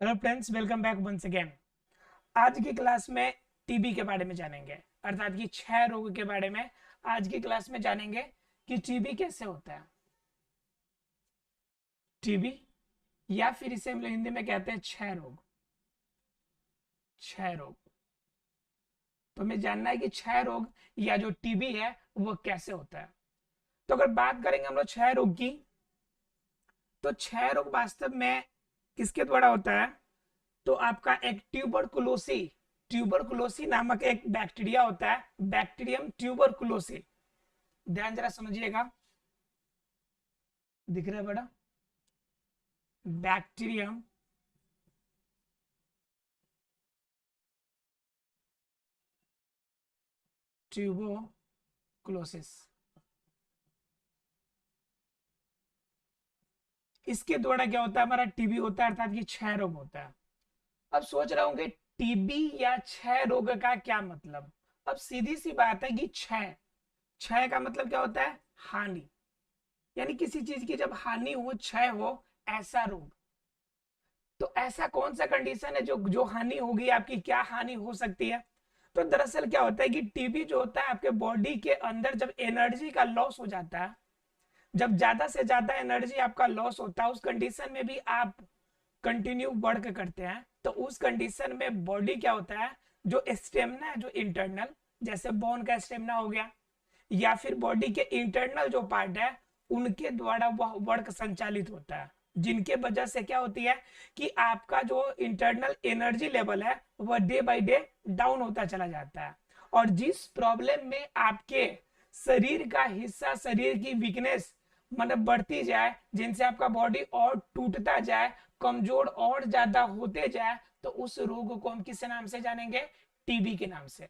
Hello friends, welcome back once again. आज की class में टीबी के बारे में जानेंगे, अर्थात कि क्षय रोग के बारे में। आज की क्लास में जानेंगे कि टीबी कैसे होता है। टीबी या फिर इसे हम लोग हिंदी में कहते हैं क्षय रोग। क्षय रोग, तो हमें जानना है कि क्षय रोग या जो टीबी है वो कैसे होता है। तो अगर बात करेंगे हम लोग क्षय रोग की, तो क्षय रोग वास्तव में किसके द्वारा होता है? तो आपका एक ट्यूबरकुलोसी नामक एक बैक्टीरिया होता है, बैक्टीरियम ट्यूबरकुलोसी। ध्यान जरा समझिएगा, दिख रहा है बड़ा? बैक्टीरियम ट्यूबरकुलोसिस, इसके द्वारा क्या होता है? हमारा टीबी होता है, अर्थात कि क्षय रोग होता है। अब सोच रहा हूं कि टीबी या क्षय रोग का क्या मतलब। अब सीधी सी बात है कि क्षय क्षय का मतलब क्या होता है? हानि, यानी किसी चीज की जब हानि हो, क्षय हो, ऐसा रोग। तो ऐसा कौन सा कंडीशन है जो जो हानि होगी आपकी? क्या हानि हो सकती है? तो दरअसल क्या होता है कि टीबी जो होता है आपके बॉडी के अंदर जब एनर्जी का लॉस हो जाता है, जब ज्यादा से ज्यादा एनर्जी आपका लॉस होता है, उस कंडीशन में भी आप कंटिन्यू वर्क करते हैं, तो उस कंडीशन में बॉडी क्या होता है, जो स्टेमिना है, जो इंटरनल, जैसे बोन का स्टेमिना हो गया, या फिर बॉडी के इंटरनल जो पार्ट है, उनके द्वारा वह वर्क संचालित होता है, जिनके वजह से क्या होती है कि आपका जो इंटरनल एनर्जी लेवल है वह डे बाय डे डाउन होता चला जाता है। और जिस प्रॉब्लम में आपके शरीर का हिस्सा, शरीर की वीकनेस मतलब बढ़ती जाए, जिनसे आपका बॉडी और टूटता जाए, कमजोर और ज्यादा होते जाए, तो उस रोग को हम किस नाम से जानेंगे? टीबी के नाम से,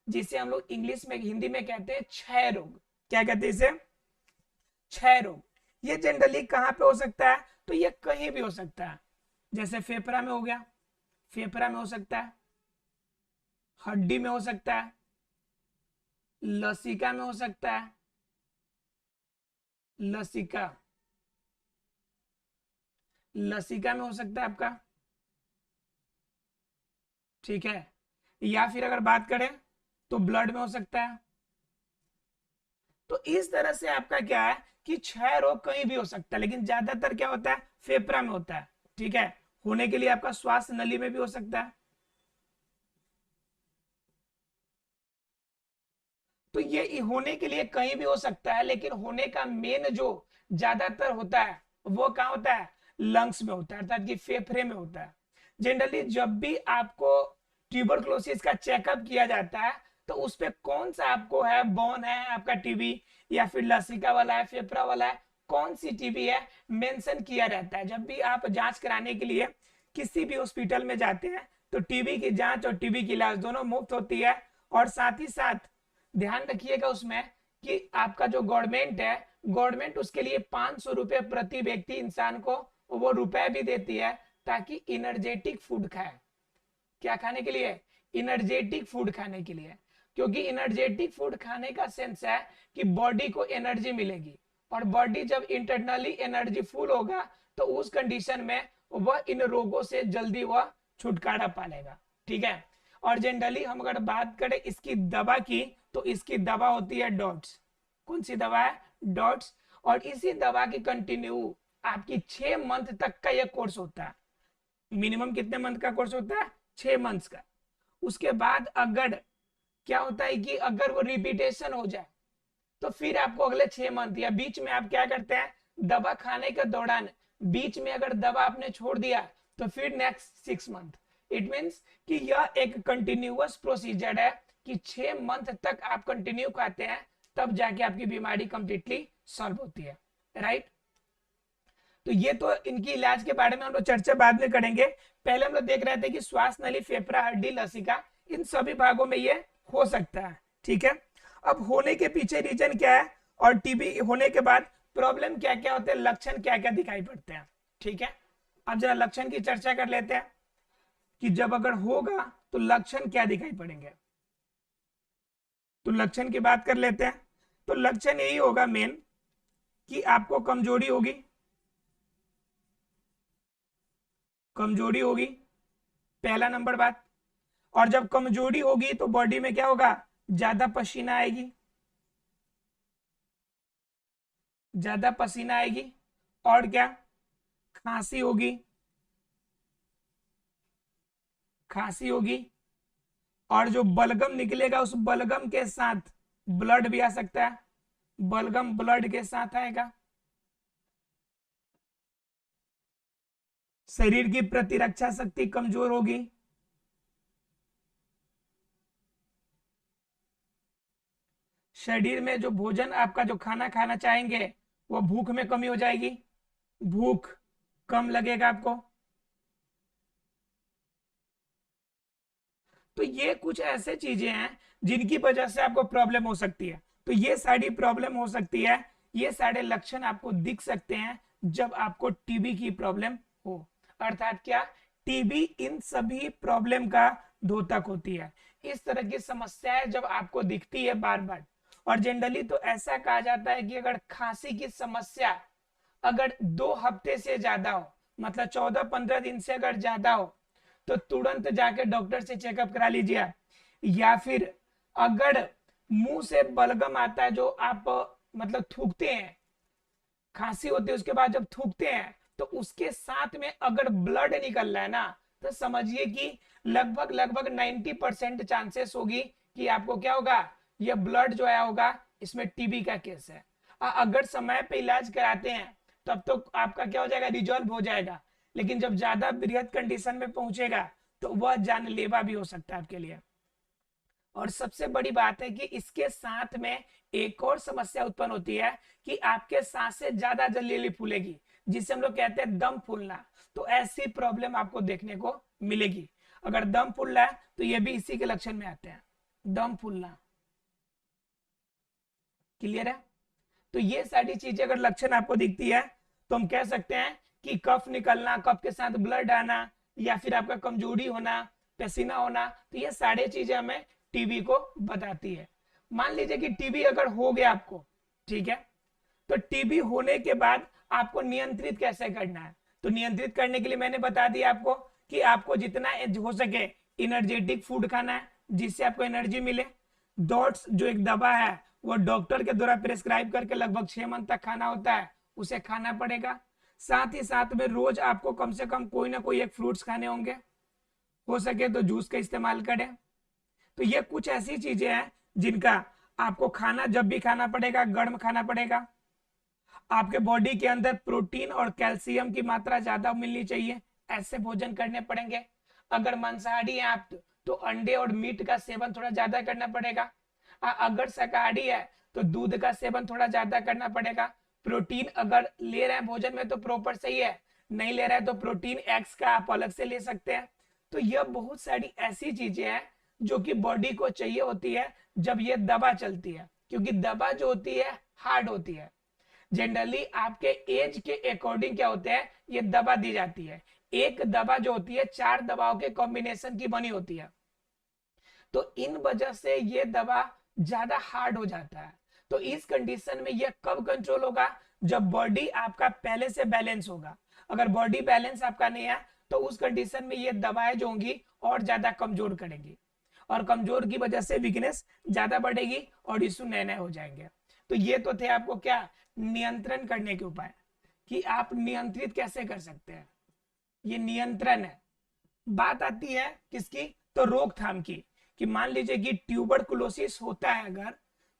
जिसे हम लोग इंग्लिश में, हिंदी में कहते हैं क्षय रोग। क्या कहते हैं इसे? क्षय रोग। ये जनरली कहाँ पे हो सकता है? तो ये कहीं भी हो सकता है, जैसे फेफड़ा में हो गया, फेफड़ा में हो सकता है, हड्डी में हो सकता है, लसिका में हो सकता है, लसिका लसिका में हो सकता है आपका, ठीक है। या फिर अगर बात करें तो ब्लड में हो सकता है। तो इस तरह से आपका क्या है कि क्षय रोग कहीं भी हो सकता है, लेकिन ज्यादातर क्या होता है? फेफड़ा में होता है, ठीक है। होने के लिए आपका श्वास नली में भी हो सकता है। तो ये होने के लिए कहीं भी हो सकता है, लेकिन होने का मेन जो ज्यादातर होता है वो कहाँ होता है? लंग्स में होता है, अर्थात कि फेफड़े में होता है। जनरली जब भी आपको ट्यूबरकुलोसिस का चेकअप किया जाता है, तो उस पे कौन सा आपको है, बोन है आपका टीबी, या फिर लसिका वाला है, फेफड़ा वाला है, कौन सी टीबी है, मेंशन किया रहता है। जब भी आप जांच कराने के लिए किसी भी हॉस्पिटल में जाते हैं, तो टीबी की जांच और टीबी की इलाज दोनों मुफ्त होती है। और साथ ही साथ ध्यान रखिएगा उसमें कि आपका जो गवर्नमेंट है, गवर्नमेंट उसके लिए 500 रुपए प्रति व्यक्ति इंसान को वो रुपए भी देती है, ताकि इनर्जेटिक फूड खाए। क्या खाने के लिए? इनर्जेटिक फूड खाने के लिए। क्योंकि इनर्जेटिक फूड खाने का सेंस है कि बॉडी को एनर्जी मिलेगी, और बॉडी जब इंटरनली एनर्जी फुल होगा, तो उस कंडीशन में वह इन रोगों से जल्दी वह छुटकारा पा लेगा, ठीक है। और जनरली हम अगर बात करें इसकी दवा की, तो इसकी दवा होती है डॉट्स। कौन सी दवा है? डॉट्स। और इसी दवा की कंटिन्यू आपकी 6 मंथ तक का यह कोर्स होता है। मिनिमम कितने मंथ का कोर्स होता है? 6 मंथ्स का। उसके बाद अगर क्या होता है कि अगर वो रिपीटेशन हो जाए, तो फिर आपको अगले 6 मंथ या बीच में आप क्या करते हैं, दवा खाने के दौरान बीच में अगर दवा आपने छोड़ दिया, तो फिर नेक्स्ट 6 मंथ। इट मीन्स कि यह एक कंटिन्यूअस प्रोसीजर है कि 6 मंथ तक आप कंटिन्यू खाते हैं, तब जाके आपकी बीमारी कंप्लीटली सॉल्व होती है, राइट। तो ये तो इनकी इलाज के बारे में हम लोग चर्चा बाद में करेंगे। पहले हम लोग देख रहे थे कि श्वास नली, फेफड़ा, हड्डी, लसिका, इन सभी भागों में ये हो सकता है, ठीक है। अब होने के पीछे रीजन क्या है, और टीबी होने के बाद प्रॉब्लम क्या क्या होते हैं, लक्षण क्या क्या दिखाई पड़ते हैं, ठीक है। अब जरा लक्षण की चर्चा कर लेते हैं कि जब अगर होगा तो लक्षण क्या दिखाई पड़ेंगे। तो लक्षण की बात कर लेते हैं। तो लक्षण यही होगा मेन, कि आपको कमजोरी होगी, कमजोरी होगी, पहला नंबर बात। और जब कमजोरी होगी तो बॉडी में क्या होगा, ज्यादा पसीना आएगी, ज्यादा पसीना आएगी। और क्या, खांसी होगी, खांसी होगी। और जो बलगम निकलेगा उस बलगम के साथ ब्लड भी आ सकता है, बलगम ब्लड के साथ आएगा। शरीर की प्रतिरक्षा शक्ति कमजोर होगी। शरीर में जो भोजन आपका जो खाना खाना चाहेंगे वो भूख में कमी हो जाएगी, भूख कम लगेगा आपको। तो ये कुछ ऐसे चीजें हैं जिनकी वजह से आपको प्रॉब्लम हो सकती है। तो ये सारी प्रॉब्लम हो सकती है, ये सारे लक्षण आपको दिख सकते हैं जब आपको टीबी की प्रॉब्लम हो। अर्थात क्या, टीबी इन सभी प्रॉब्लम का द्योतक होती है। इस तरह की समस्याएं जब आपको दिखती है बार बार, और जनरली तो ऐसा कहा जाता है कि अगर खांसी की समस्या अगर 2 हफ्ते से ज्यादा हो, मतलब 14-15 दिन से अगर ज्यादा हो, तो तुरंत जाके डॉक्टर से चेकअप करा लीजिए आप। या फिर अगर मुंह से बलगम आता है, जो आप मतलब थूकते हैं, खांसी होती है उसके बाद जब थूकते हैं तो उसके साथ में अगर ब्लड निकल रहा है ना, तो समझिए कि लगभग लगभग 90% चांसेस होगी कि आपको क्या होगा, ये ब्लड जो आया होगा इसमें टीबी का केस है। अगर समय पे इलाज कराते हैं तब तो आपका क्या हो जाएगा, रिजॉल्व हो जाएगा। लेकिन जब ज्यादा बृहद कंडीशन में पहुंचेगा तो वह जानलेवा भी हो सकता है आपके लिए। और सबसे बड़ी बात है कि इसके साथ में एक और समस्या उत्पन्न होती है कि आपके सांसें ज्यादा जल्दी फूलेगी, जिसे हम लोग कहते हैं दम फूलना। तो ऐसी प्रॉब्लम आपको देखने को मिलेगी। अगर दम फूल रहा है तो ये भी इसी के लक्षण में आते हैं, दम फूलना। क्लियर है? तो ये सारी चीजें अगर लक्षण आपको दिखती है तो हम कह सकते हैं कि कफ निकलना, कफ के साथ ब्लड आना, या फिर आपका कमजोरी होना, पसीना होना, तो ये सारी चीजें हमें टीबी को बताती है। मान लीजिए कि टीबी अगर हो गया आपको, ठीक है, तो टीबी होने के बाद आपको नियंत्रित कैसे करना है। तो नियंत्रित करने के लिए मैंने बता दिया आपको कि आपको जितना हो सके एनर्जेटिक फूड खाना है जिससे आपको एनर्जी मिले। डॉट्स जो एक दवा है वो डॉक्टर के द्वारा प्रेस्क्राइब करके लगभग 6 मंथ तक खाना होता है, उसे खाना पड़ेगा। साथ ही साथ में रोज आपको कम से कम कोई ना कोई एक फ्रूट्स खाने होंगे, हो सके तो जूस का इस्तेमाल करें। तो ये कुछ ऐसी चीजें हैं जिनका आपको खाना जब भी खाना पड़ेगा, गर्म खाना पड़ेगा। आपके बॉडी के अंदर प्रोटीन और कैल्शियम की मात्रा ज्यादा मिलनी चाहिए, ऐसे भोजन करने पड़ेंगे। अगर मांसाहारी हैं आप तो अंडे और मीट का सेवन थोड़ा ज्यादा करना पड़ेगा। अगर शाकाहारी है तो दूध का सेवन थोड़ा ज्यादा करना पड़ेगा। प्रोटीन अगर ले रहे हैं भोजन में तो प्रॉपर सही है, नहीं ले रहे हैं तो प्रोटीन एक्स का आप अलग से ले सकते हैं। तो यह बहुत सारी ऐसी चीजें हैं जो कि बॉडी को चाहिए होती है जब ये दवा चलती है, क्योंकि दवा जो होती है हार्ड होती है। जनरली आपके एज के अकॉर्डिंग क्या होते हैं, ये दवा दी जाती है। एक दवा जो होती है 4 दवाओं के कॉम्बिनेशन की बनी होती है। तो इन वजह से ये दवा ज्यादा हार्ड हो जाता है। तो इस कंडीशन में ये कब कंट्रोल होगा, जब बॉडी आपका पहले से बैलेंस होगा। अगर बॉडी बैलेंस आपका नहीं है तो उस कंडीशन में ये दवाएं जो होंगी और ज्यादा कमजोर करेंगी, और कमजोर की वजह से वीकनेस ज्यादा बढ़ेगी और इश्यू नए नए हो जाएंगे। तो ये तो थे आपको क्या, नियंत्रण करने के उपाय, कि आप नियंत्रित कैसे कर सकते हैं। ये नियंत्रण है। बात आती है किसकी, तो रोकथाम की। कि मान लीजिए कि ट्यूबरकुलोसिस होता है, अगर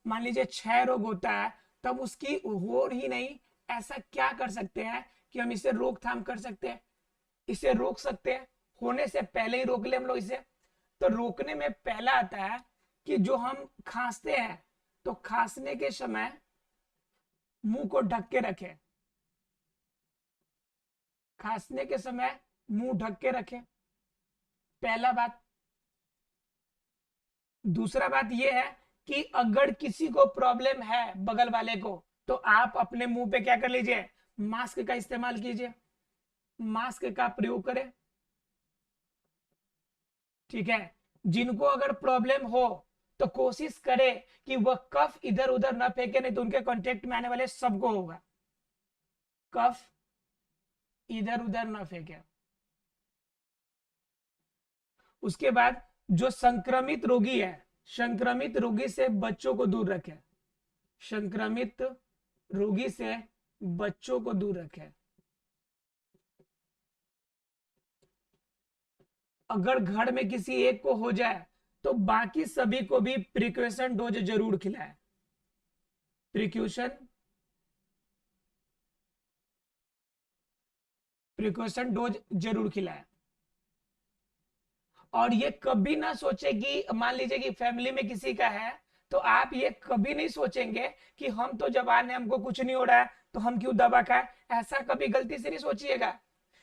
मान लीजिए 6 रोग होता है, तब उसकी हो ही नहीं, ऐसा क्या कर सकते हैं कि हम इसे रोकथाम कर सकते हैं, इसे रोक सकते हैं, होने से पहले ही रोक ले हम लोग इसे। तो रोकने में पहला आता है कि जो हम खांसते हैं तो खांसने के समय मुंह को ढक के रखें, खांसने के समय मुंह ढक के रखें, पहला बात। दूसरा बात यह है कि अगर किसी को प्रॉब्लम है बगल वाले को, तो आप अपने मुंह पे क्या कर लीजिए, मास्क का इस्तेमाल कीजिए, मास्क का प्रयोग करें। ठीक है, जिनको अगर प्रॉब्लम हो तो कोशिश करें कि वह कफ इधर उधर ना फेंके, नहीं तो उनके कांटेक्ट में आने वाले सबको होगा। कफ इधर उधर ना फेंके। उसके बाद जो संक्रमित रोगी है, संक्रमित रोगी से बच्चों को दूर रखें, संक्रमित रोगी से बच्चों को दूर रखें। अगर घर में किसी एक को हो जाए तो बाकी सभी को भी प्रिकॉशन डोज जरूर खिलाएं। प्रिकॉशन डोज जरूर खिलाएं। और ये कभी ना सोचे कि मान लीजिए कि फैमिली में किसी का है तो आप ये कभी नहीं सोचेंगे कि हम तो जवान है, हमको कुछ नहीं हो रहा है तो हम क्यों दवा खाएं। ऐसा कभी गलती से नहीं सोचिएगा,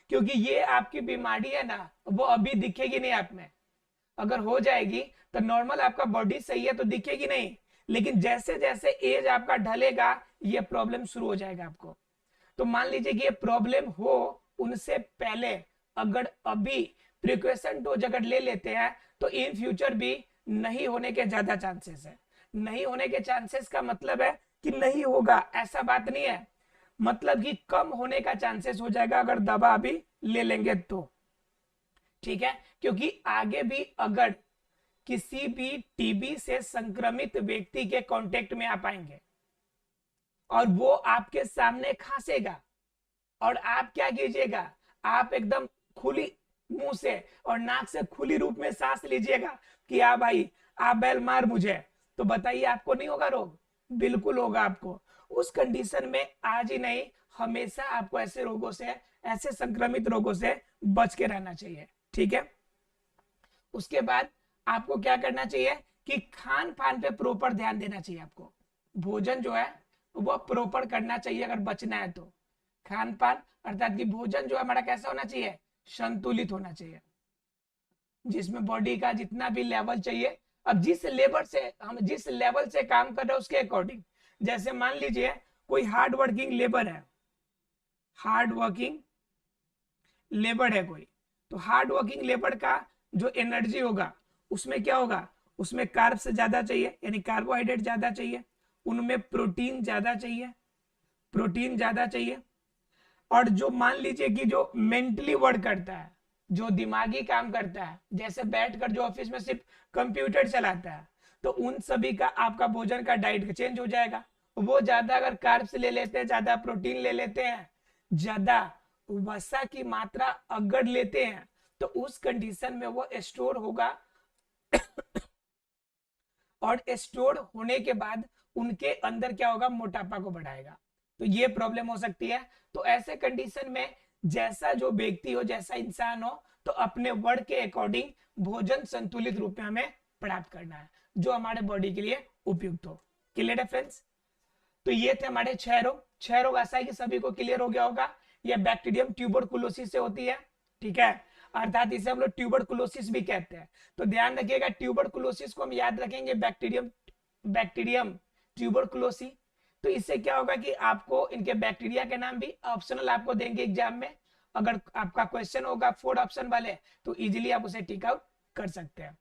क्योंकि ये आपकी बीमारी है ना, वो अभी दिखेगी नहीं आप में। अगर हो जाएगी तो नॉर्मल आपका बॉडी सही है तो दिखेगी नहीं, लेकिन जैसे जैसे एज आपका ढलेगा ये प्रॉब्लम शुरू हो जाएगा आपको। तो मान लीजिए कि ये प्रॉब्लम हो उनसे पहले अगर अभी प्रिकॉशन डोज अगर ले लेते हैं तो इन फ्यूचर भी नहीं होने के ज्यादा चांसेस है। नहीं होने के चांसेस का मतलब है कि नहीं होगा ऐसा बात नहीं है, मतलब कि कम होने का चांसेस हो जाएगा अगर दवा अभी ले लेंगे तो। ठीक है, क्योंकि आगे भी अगर किसी भी टीबी से संक्रमित व्यक्ति के कांटेक्ट में आप आएंगे और वो आपके सामने खांसेगा और आप क्या कीजिएगा, आप एकदम खुली मुंह से और नाक से खुली रूप में सांस लीजिएगा कि आ भाई आ बैल मार मुझे, तो बताइए आपको नहीं होगा रोग? बिल्कुल होगा आपको। उस कंडीशन में आज ही नहीं हमेशा आपको ऐसे रोगों से, ऐसे संक्रमित रोगों से बच के रहना चाहिए। ठीक है, उसके बाद आपको क्या करना चाहिए कि खान पान पे प्रॉपर ध्यान देना चाहिए। आपको भोजन जो है वो प्रॉपर करना चाहिए अगर बचना है तो। खान पान अर्थात कि भोजन जो है हमारा कैसा होना चाहिए, संतुलित होना चाहिए, जिसमें बॉडी का जितना भी लेवल चाहिए। अब जिस लेवल से हम जिस लेवल से काम कर रहे हैं उसके अकॉर्डिंग, जैसे मान लीजिए कोई हार्ड वर्किंग लेबर है, हार्ड वर्किंग लेबर है कोई, तो हार्ड वर्किंग लेबर का जो एनर्जी होगा उसमें क्या होगा, उसमें कार्ब्स ज्यादा चाहिए यानी कार्बोहाइड्रेट ज्यादा चाहिए, उनमें प्रोटीन ज्यादा चाहिए, प्रोटीन ज्यादा चाहिए। और जो मान लीजिए कि जो मेंटली वर्क करता है, जो दिमागी काम करता है, जैसे बैठकर जो ऑफिस में सिर्फ कंप्यूटर चलाता है, तो उन सभी का आपका भोजन का डाइट चेंज हो जाएगा। वो ज्यादा अगर कार्ब्स ले लेते हैं, ज्यादा प्रोटीन ले लेते हैं, ज्यादा वसा की मात्रा अगर लेते हैं तो उस कंडीशन में वो स्टोर होगा और स्टोर होने के बाद उनके अंदर क्या होगा, मोटापा को बढ़ाएगा। तो ये प्रॉब्लम हो सकती है। तो ऐसे कंडीशन में जैसा जो व्यक्ति हो, जैसा इंसान हो, तो अपने वर्ड के अकॉर्डिंग भोजन संतुलित रूप में हमें प्राप्त करना है जो हमारे बॉडी के लिए उपयुक्त हो। क्लियर है फ्रेंड्स? तो ये थे हमारे 6 रोग। 6 रोग ऐसा है कि सभी को क्लियर हो गया होगा। ये बैक्टीरियम ट्यूबरकुलोसिस से होती है। ठीक है, अर्थात इसे हम लोग ट्यूबरकुलोसिस भी कहते हैं। तो ध्यान रखिएगा, ट्यूबरकुलोसिस को हम याद रखेंगे बैक्टीरियम ट्यूबरकुलोसी। तो इससे क्या होगा कि आपको इनके बैक्टीरिया के नाम भी ऑप्शनल आपको देंगे एग्जाम में। अगर आपका क्वेश्चन होगा 4 ऑप्शन वाले तो इजीली आप उसे टिक आउट कर सकते हैं।